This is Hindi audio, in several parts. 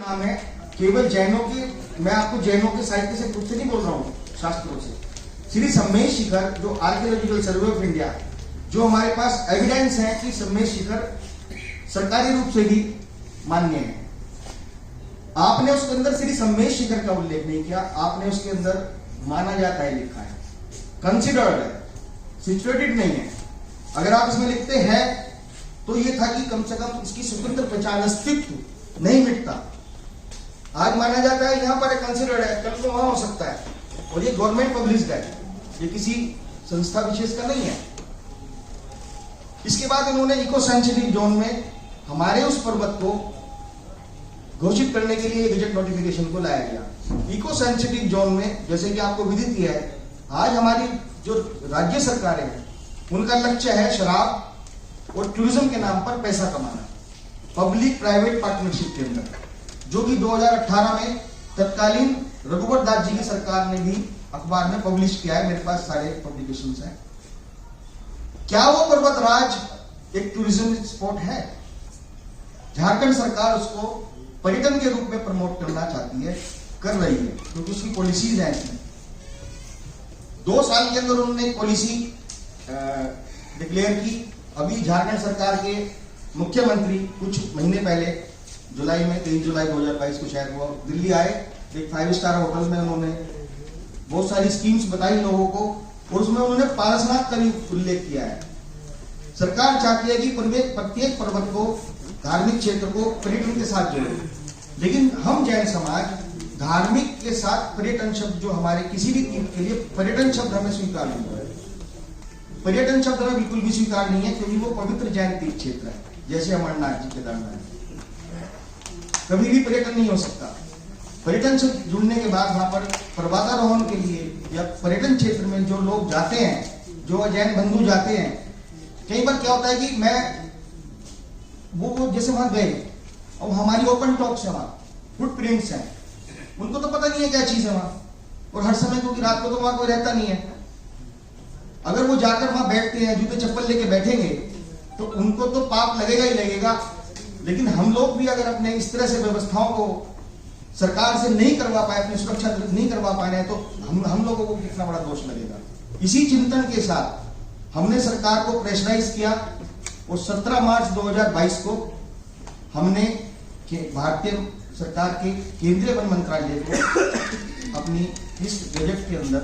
नाम है केवल जैनों के, मैं आपको जैनों के साहित्य से खुद से नहीं बोल रहा हूँ, शास्त्रों से। श्री सम्मेश शिखर जो आर्कियोलॉजिकल सर्वे ऑफ इंडिया, जो हमारे पास एविडेंस है कि सम्मेश शिखर सरकारी रूप से भी मान्य है। आपने उसके अंदर श्री सम्मेश शिखर का उल्लेख नहीं किया, आपने उसके अंदर माना जाता है लिखा है, कंसिडर्ड है, सिचुएटेड नहीं है। अगर आप इसमें लिखते हैं तो ये था कि कम से कम इसकी स्वतंत्र पहचान, अस्तित्व नहीं मिटता। आज माना जाता है यहां पर कंसिडर्ड है, कल को वहां हो सकता है, और ये गवर्नमेंट पब्लिश्ड है, ये किसी संस्था विशेष का नहीं है। इसके बाद उन्होंने इको सेंसिटिव जोन में हमारे उस पर्वत को घोषित करने के लिए गजट नोटिफिकेशन को लाया गया। इको सेंसिटिव जोन में जैसे कि आपको विदित किया है, आज हमारी जो राज्य सरकारें हैं उनका लक्ष्य है शराब और टूरिज्म के नाम पर पैसा कमाना, पब्लिक प्राइवेट पार्टनरशिप के अंदर, जो कि 2018 में तत्कालीन रघुवर दास जी की सरकार ने भी अखबार में पब्लिश किया है। मेरे पास सारे पब्लिकेशंस हैं। क्या वो पर्वतराज एक टूरिज्म स्पॉट है? झारखंड सरकार उसको पर्यटन के रूप में प्रमोट करना चाहती है, कर रही है, क्योंकि उसकी पॉलिसीज हैं इसमें। 2 साल के अंदर उन्होंने पॉलिसी डिक्लेयर की। अभी झारखंड सरकार के मुख्यमंत्री कुछ महीने पहले जुलाई में 23 जुलाई 2022 को शायद वो दिल्ली आए, एक 5 स्टार होटल में उन्होंने बहुत सारी स्कीम्स बताई लोगों को, और उसमें उन्होंने पारसनाथ का भी उल्लेख किया है। सरकार चाहती है कि प्रत्येक पर्वत को, धार्मिक क्षेत्र को पर्यटन के साथ जोड़े, लेकिन हम जैन समाज धार्मिक के साथ पर्यटन शब्द, जो हमारे किसी भी तीर्थ के लिए पर्यटन शब्द हमें स्वीकार नहीं है। पर्यटन शब्द हमें बिल्कुल भी स्वीकार नहीं है, क्योंकि वो पवित्र जैन तीर्थ क्षेत्र है, जैसे अमरनाथ जी, केदारनाथ, कभी भी पर्यटन नहीं हो सकता। पर्यटन से जुड़ने के बाद वहां पर पर्वतारोहण के लिए या पर्यटन क्षेत्र में जो लोग जाते हैं, जो जैन बंधु जाते हैं, कई बार क्या होता है कि मैं वो जैसे वहां गए और हमारी ओपन टॉक्स है, वहां फुटप्रिंट्स हैं, उनको तो पता नहीं है क्या चीज है वहां, और हर समय, क्योंकि रात को तो वहां कोई रहता नहीं है, अगर वो जाकर वहां बैठते हैं, जूते चप्पल लेके बैठेंगे तो उनको तो पाप लगेगा ही लगेगा। लेकिन हम लोग भी अगर अपने इस तरह से व्यवस्थाओं को सरकार से नहीं करवा पाए, अपनी सुरक्षा नहीं करवा पा रहे हैं, तो हम लोगों को कितना बड़ा दोष लगेगा। इसी चिंतन के साथ हमने सरकार को प्रेशराइज किया, और 17 मार्च 2022 को हमने भारतीय सरकार के केंद्रीय वन मंत्रालय को अपनी इस गजट के अंदर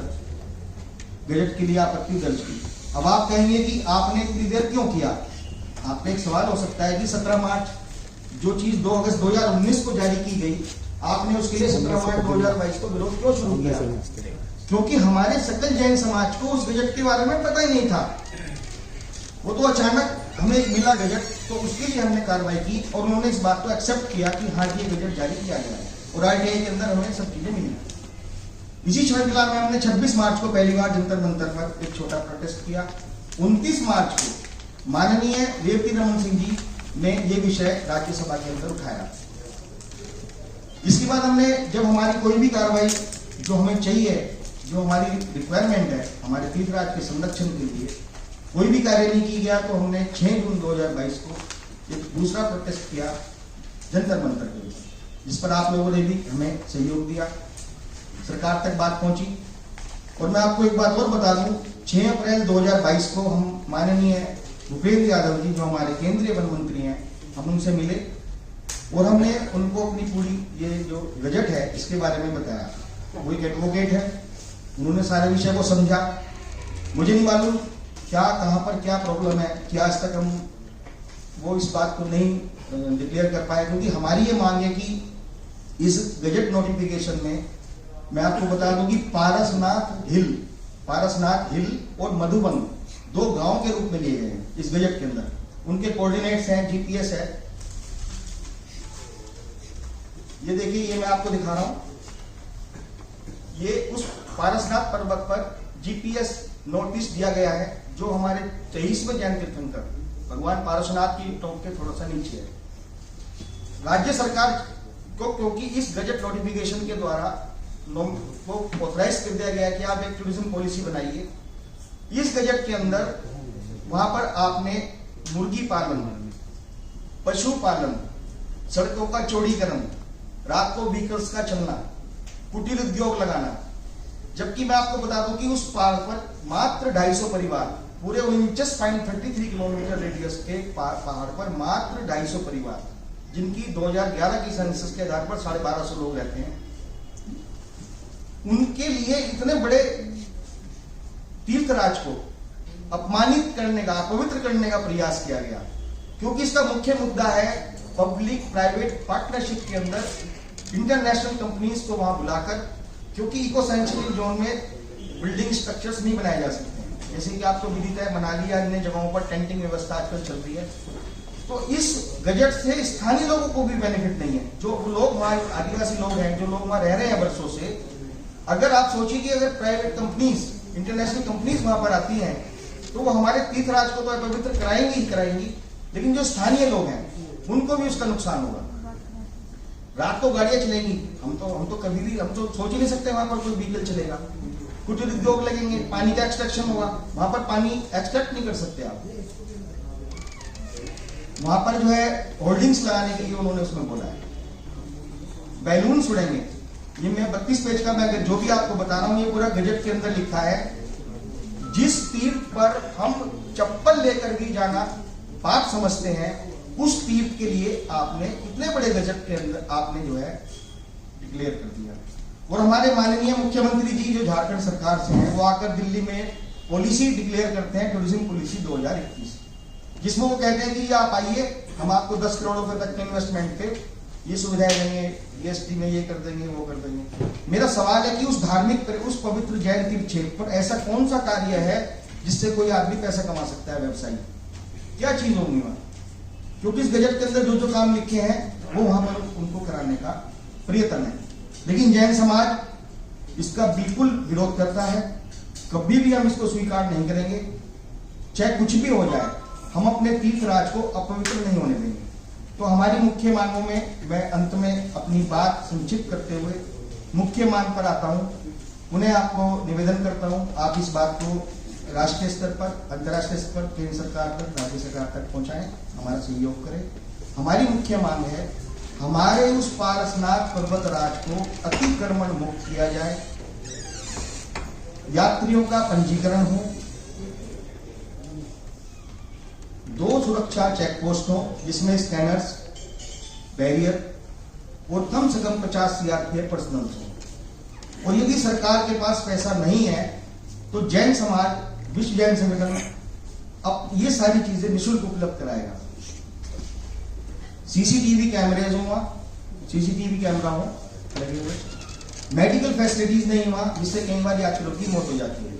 गजट के लिए आपत्ति दर्ज की। अब आप कहेंगे कि आपने इतनी देर क्यों किया? आप पे एक सवाल हो सकता है कि 17 मार्च जो चीज 2 अगस्त 2019 को जारी की गई, आपने उसके लिए 17 मार्च 2022 को विरोध क्यों शुरू किया? क्योंकि हमारे सकल जैन समाज को उस गजट के बारे में पता ही नहीं था। वो तो अचानक हमें मिला गजट, तो उसके लिए हमने कार्रवाई की, और उन्होंने इस बात को एक्सेप्ट किया कि हाँ, ये गजट जारी किया गया है, और आरटीआई के अंदर हमें सब चीजें मिली। इसी श्रृंखला में हमने 26 मार्च को पहली बार जंतर मंतर पर एक छोटा प्रोटेस्ट किया। 29 मार्च को माननीय रेवती रमन सिंह जी ने ये विषय राज्यसभा के अंदर उठाया। इसके बाद हमने, जब हमारी कोई भी कार्रवाई जो हमें चाहिए, जो हमारी रिक्वायरमेंट है हमारे तीर्थराज के संरक्षण के लिए, कोई भी कार्य नहीं किया गया, तो हमने 6 जून 2022 को एक दूसरा प्रोटेस्ट किया जंतर मंतर के ऊपर, जिस पर आप लोगों ने भी हमें सहयोग दिया, सरकार तक बात पहुंची। और मैं आपको एक बात और बता दूं, 6 अप्रैल 2022 को हम माननीय भूपेंद्र यादव जी, जो हमारे केंद्रीय वन मंत्री हैं, हम उनसे मिले, और हमने उनको अपनी पूरी ये जो गजट है इसके बारे में बताया। वो एक एडवोकेट है, उन्होंने सारे विषय को समझा। मुझे नहीं मालूम क्या, कहां पर क्या प्रॉब्लम है, कि आज तक हम वो इस बात को नहीं डिक्लेयर कर पाए, क्योंकि हमारी ये मांग है कि इस गजट नोटिफिकेशन में मैं आपको बता दूं कि पारसनाथ हिल और मधुबन 2 गांव के रूप में लिए गए हैं इस गजट के अंदर। उनके कोऑर्डिनेट्स हैं, जीपीएस है। ये देखिए, ये मैं आपको दिखा रहा हूं, ये उस पारसनाथ पर्वत पर जीपीएस नोटिस दिया गया है, जो हमारे 23वें जैन तीर्थंकर भगवान पारसनाथ की टॉप के थोड़ा सा नीचे है। राज्य सरकार को, क्योंकि इस गजट नोटिफिकेशन के द्वारा वो ऑथराइज कर दिया गया कि आप एक टूरिज्म पॉलिसी बनाइए। इस गजट के अंदर वहां पर आपने मुर्गी पालन, पशु पालन, सड़कों का चौड़ीकरण, रात को व्हीकल्स का चलना, कुटीर उद्योग लगाना, जबकि मैं आपको बता दूं कि उस पहाड़ पर मात्र 250 परिवार, पूरे 49.33 किलोमीटर रेडियस के पहाड़ पर मात्र 250 परिवार, जिनकी 2011 की सेंसस के आधार पर 1250 लोग रहते हैं, उनके लिए इतने बड़े तीर्थराज को अपमानित करने का, अपवित्र करने का प्रयास किया गया। क्योंकि इसका मुख्य मुद्दा है पब्लिक प्राइवेट पार्टनरशिप के अंदर इंटरनेशनल कंपनीज को वहां बुलाकर, क्योंकि इको सेंसिटिव जोन में बिल्डिंग स्ट्रक्चर्स नहीं बनाए जा सकते हैं, जैसे कि आपको विदित है मनाली या अन्य जगहों पर टेंटिंग व्यवस्था आजकल चल रही है। तो इस गजट से स्थानीय लोगों को भी बेनिफिट नहीं है, जो लोग वहां आदिवासी लोग हैं, जो लोग वहां रह रहे हैं वर्षों से। अगर आप सोचिए कि अगर प्राइवेट कंपनीज, इंटरनेशनल कंपनीज वहां पर आती हैं तो वो हमारे तीर्थराज को तो अपवित्र कराएंगी ही कराएंगी, लेकिन जो स्थानीय लोग हैं उनको भी उसका नुकसान होगा। रात को गाड़ियां चलेंगी, हम तो कभी भी हम तो सोच ही नहीं सकते वहां पर कोई व्हीकल चलेगा। कुटीर उद्योग लगेंगे, पानी का एक्सट्रैक्शन होगा, वहां पर पानी एक्सट्रैक्ट नहीं कर सकते आप। वहां पर जो है होल्डिंग्स लगाने के लिए उन्होंने उसमें बोला है, बैलून उड़ेंगे। ये मैं 32 पेज का मैं जो भी आपको बता रहा हूं, ये पूरा गजट के अंदर लिखा है। जिस तीर्थ पर हम चप्पल लेकर भी जाना पाप समझते हैं, उस तीर्थ के लिए आपने इतने बड़े गजट के अंदर आपने जो है डिक्लेयर कर दिया। और हमारे माननीय मुख्यमंत्री जी जो झारखंड सरकार से हैं, वो आकर दिल्ली में पॉलिसी डिक्लेयर करते हैं, टूरिज्म पॉलिसी 2021, जिसमें वो कहते हैं कि आप आइए, हम आपको 10 करोड़ रुपए तक के इन्वेस्टमेंट पे ये सुविधाएं देंगे, जीएसटी में ये कर देंगे, वो कर देंगे। मेरा सवाल है कि उस धार्मिक, उस पवित्र जैन तीर्थ क्षेत्र पर ऐसा कौन सा कार्य है जिससे कोई आदमी पैसा कमा सकता है, व्यवसायी क्या चीज होगी वहां? क्योंकि इस गजट के अंदर जो जो काम लिखे हैं वो वहां पर उनको कराने का प्रयत्न है, लेकिन जैन समाज इसका बिल्कुल विरोध करता है। कभी भी हम इसको स्वीकार नहीं करेंगे, चाहे कुछ भी हो जाए, हम अपने तीर्थराज को अपवित्र नहीं होने देंगे। तो हमारी मुख्य मांगों में मैं अंत में अपनी बात संक्षिप्त करते हुए मुख्य मांग पर आता हूं। उन्हें आपको निवेदन करता हूं, आप इस बात को राष्ट्रीय स्तर पर, अंतर्राष्ट्रीय स्तर पर, केंद्र सरकार तक, राज्य सरकार तक पहुंचाएं, हमारा सहयोग करें। हमारी मुख्य मांग है, हमारे उस पारसनाथ पर्वत राज को अतिक्रमण मुक्त किया जाए, यात्रियों का पंजीकरण हो, 2 सुरक्षा चेक पोस्ट हो जिसमें स्कैनर्स, बैरियर और कम से कम 50 सीआरपीएफ पर्सनल हो। और यदि सरकार के पास पैसा नहीं है तो जैन समाज, विश्व जैन संगठन अब ये सारी चीजें निःशुल्क उपलब्ध कराएगा। सीसीटीवी कैमरेज हो, सीसीटीवी कैमरा हो लगे हुए, मेडिकल फैसिलिटीज नहीं हुआ जिससे कई बार यात्रियों की मौत हो जाती है,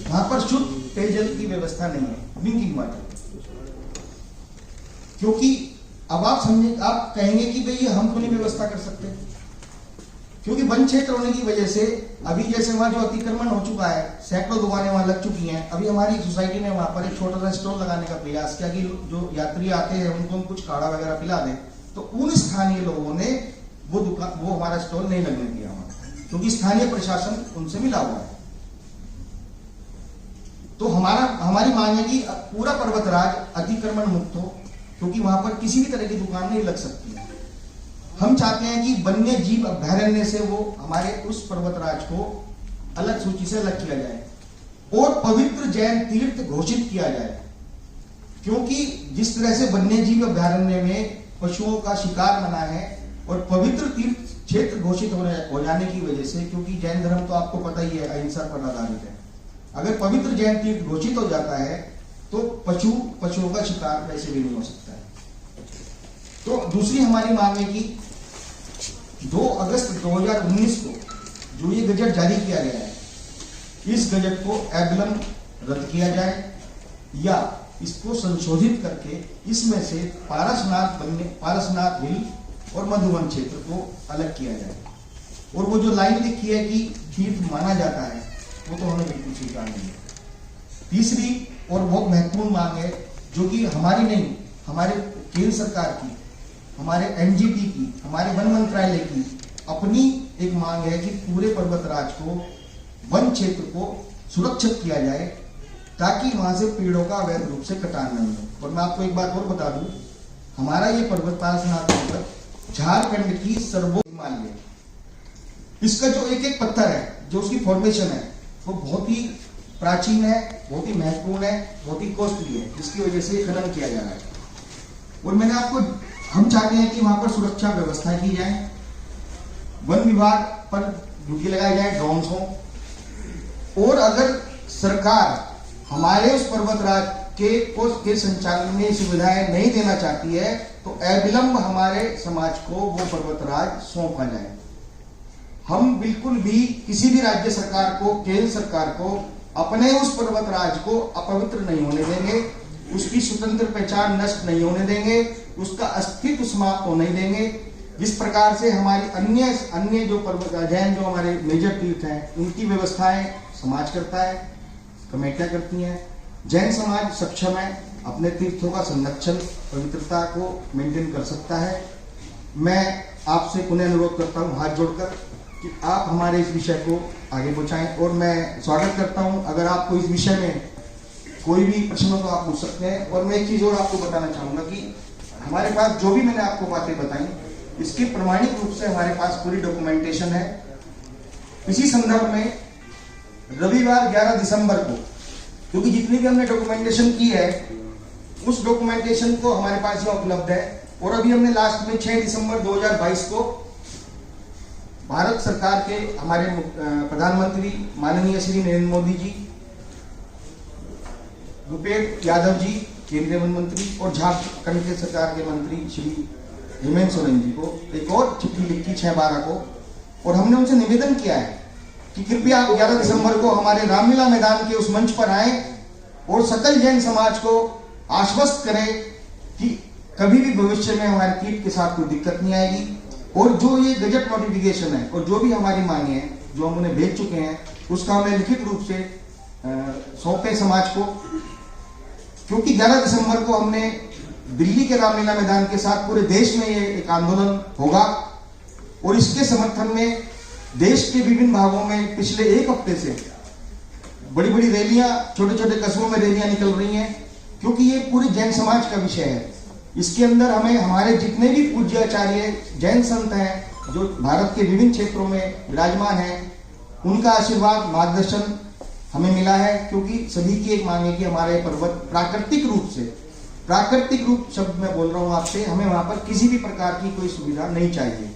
वहां पर शुद्ध पेयजल की व्यवस्था नहीं है, ड्रिंकिंग वाटर। क्योंकि अब आप समझे, आप कहेंगे कि भाई हम तो नहीं व्यवस्था कर सकते, क्योंकि वन क्षेत्र होने की वजह से अभी जैसे वहां जो अतिक्रमण हो चुका है, सैकड़ों दुकानें वहां लग चुकी हैं। अभी हमारी सोसाइटी ने वहां पर एक छोटा सा स्टॉल लगाने का प्रयास किया कि जो यात्री आते हैं उनको हम कुछ काढ़ा वगैरह पिला दें, तो उन स्थानीय लोगों ने वो हमारा स्टॉल नहीं लगने दिया वहां, क्योंकि स्थानीय प्रशासन उनसे मिला हुआ है। तो हमारी मांग है कि पूरा पर्वतराज अतिक्रमण मुक्त हो, क्योंकि वहां पर किसी भी तरह की दुकान नहीं लग सकती है। हम चाहते हैं कि वन्य जीव अभयारण्य से वो हमारे उस पर्वतराज को अलग सूची से अलग किया जाए और पवित्र जैन तीर्थ घोषित किया जाए, क्योंकि जिस तरह से वन्य जीव अभयारण्य में पशुओं का शिकार मना है और पवित्र तीर्थ क्षेत्र घोषित हो जाने की वजह से, क्योंकि जैन धर्म तो आपको पता ही है अहिंसा पर आधारित है, अगर पवित्र जैन तीर्थ घोषित हो जाता है तो पशुओं का शिकार वैसे भी नहीं हो सकता है। तो दूसरी हमारी मांग है कि 2 अगस्त 2019 को जो ये गजट जारी किया गया है, इस गजट को अविलंब रद्द किया जाए या इसको संशोधित करके इसमें से पारसनाथ हिल और मधुबन क्षेत्र को अलग किया जाए। और वो जो लाइन लिखी है कि तीर्थ माना जाता है, वो तो हमें बिल्कुल स्वीकार नहीं है। तीसरी और बहुत महत्वपूर्ण मांग है, जो कि हमारी नहीं, हमारे केंद्र सरकार की, हमारे एनजीटी की, हमारे वन मंत्रालय की अपनी एक मांग है कि पूरे पर्वतराज को, वन क्षेत्र को सुरक्षित किया जाए, ताकि वहां से पेड़ों का अवैध रूप से कटान नहीं हो। और मैं आपको एक बात और बता दूं, हमारा ये पर्वत पारसनाथ पर्वत झारखंड की हिमालय, इसका जो एक एक पत्थर है, जो उसकी फॉर्मेशन है, वो बहुत ही प्राचीन है, बहुत ही महत्वपूर्ण है, बहुत ही कॉस्टली है, जिसकी वजह से खनन किया जा रहा है। और मैंने आपको, हम चाहते हैं कि वहां पर सुरक्षा व्यवस्था की जाए, वन विभाग पर ड्यूटी लगाई जाए, ड्रोन्स हो, और अगर सरकार हमारे उस पर्वतराज के संचालन में सुविधाएं नहीं देना चाहती है तो अविलंब हमारे समाज को वो पर्वतराज सौंपा जाए। हम बिल्कुल भी किसी भी राज्य सरकार को, केंद्र सरकार को अपने उस पर्वतराज को अपवित्र नहीं होने देंगे, उसकी स्वतंत्र पहचान नष्ट नहीं होने देंगे, उसका अस्तित्व समाप्त होने नहीं देंगे। जिस प्रकार से हमारी अन्य जो पर्वत जैन जो हमारे मेजर तीर्थ हैं, उनकी व्यवस्थाएं समाज करता है, कमेटियां करती हैं। जैन समाज सक्षम है, अपने तीर्थों का संरक्षण, पवित्रता को मेंटेन कर सकता है। मैं आपसे पुनः अनुरोध करता हूं हाथ जोड़कर कि आप हमारे इस विषय को आगे पहुंचाएं, और मैं स्वागत करता हूं। अगर आपको इस विषय में कोई भी प्रश्न हो तो आप पूछ सकते हैं। और मैं एक चीज और आपको बताना चाहूंगा कि हमारे पास जो भी मैंने आपको बातें बताई, इसकी प्रमाणिक रूप से हमारे पास पूरी डॉक्यूमेंटेशन है। इसी संदर्भ में रविवार 11 दिसंबर को, क्योंकि जितनी भी हमने डॉक्यूमेंटेशन की है, उस डॉक्यूमेंटेशन को हमारे पास यहाँ उपलब्ध है। और अभी हमने लास्ट में 6 दिसंबर 2022 को भारत सरकार के हमारे प्रधानमंत्री माननीय श्री नरेंद्र मोदी जी, भूपेश यादव जी केंद्रीय वन मंत्री, और झारखंड के सरकार के मंत्री श्री हेमंत सोरेन जी को एक और चिट्ठी लिखी 6/12 को, और हमने उनसे निवेदन किया है कि कृपया 11 दिसंबर को हमारे रामलीला मैदान के उस मंच पर आए और सकल जैन समाज को आश्वस्त करें कि कभी भी भविष्य में हमारे तीर्थ के साथ कोई दिक्कत नहीं आएगी। और जो ये गजट नोटिफिकेशन है और जो भी हमारी मांगे हैं, जो हम उन्हें भेज चुके हैं, उसका हमें लिखित रूप से सौंपे समाज को, क्योंकि 11 दिसंबर को हमने दिल्ली के रामलीला मैदान के साथ पूरे देश में ये एक आंदोलन होगा। और इसके समर्थन में देश के विभिन्न भागों में पिछले एक हफ्ते से बड़ी बड़ी रैलियां, छोटे छोटे कस्बों में रैलियां निकल रही हैं, क्योंकि ये पूरे जैन समाज का विषय है। इसके अंदर हमें हमारे जितने भी पूज्य आचार्य जैन संत हैं, जो भारत के विभिन्न क्षेत्रों में विराजमान हैं, उनका आशीर्वाद, मार्गदर्शन हमें मिला है। क्योंकि सभी की एक मांग है कि हमारे पर्वत प्राकृतिक रूप शब्द मैं बोल रहा हूं आपसे, हमें वहां पर किसी भी प्रकार की कोई सुविधा नहीं चाहिए।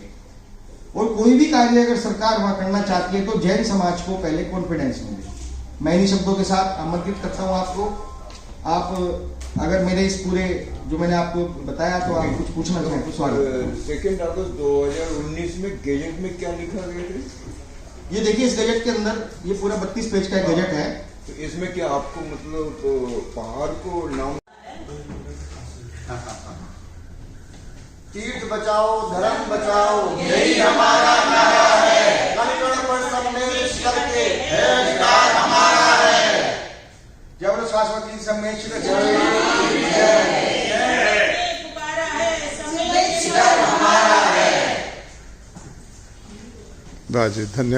और कोई भी कार्य अगर सरकार वहां करना चाहती है तो जैन समाज को पहले कॉन्फिडेंस मिले। मैं इन्हीं शब्दों के साथ आमंत्रित करता हूं आपको। आप अगर मेरे इस पूरे जो मैंने आपको बताया तो आप कुछ पूछना चाहें तो स्वागत। 2 अगस्त 2019 में गजट में क्या लिखा गया था? ये देखिए, इस गजट के अंदर ये पूरा 32 पेज का गजट है। तो इसमें क्या आपको मतलब तो पहाड़ को नाम तीर्थ बचाओ, धर्म बचाओ, यही हमारा नारा है। कण पर सम्मेलित करके है अधिकार हमारा है। जब शाश्वती सम्मेलन धन्यवाद।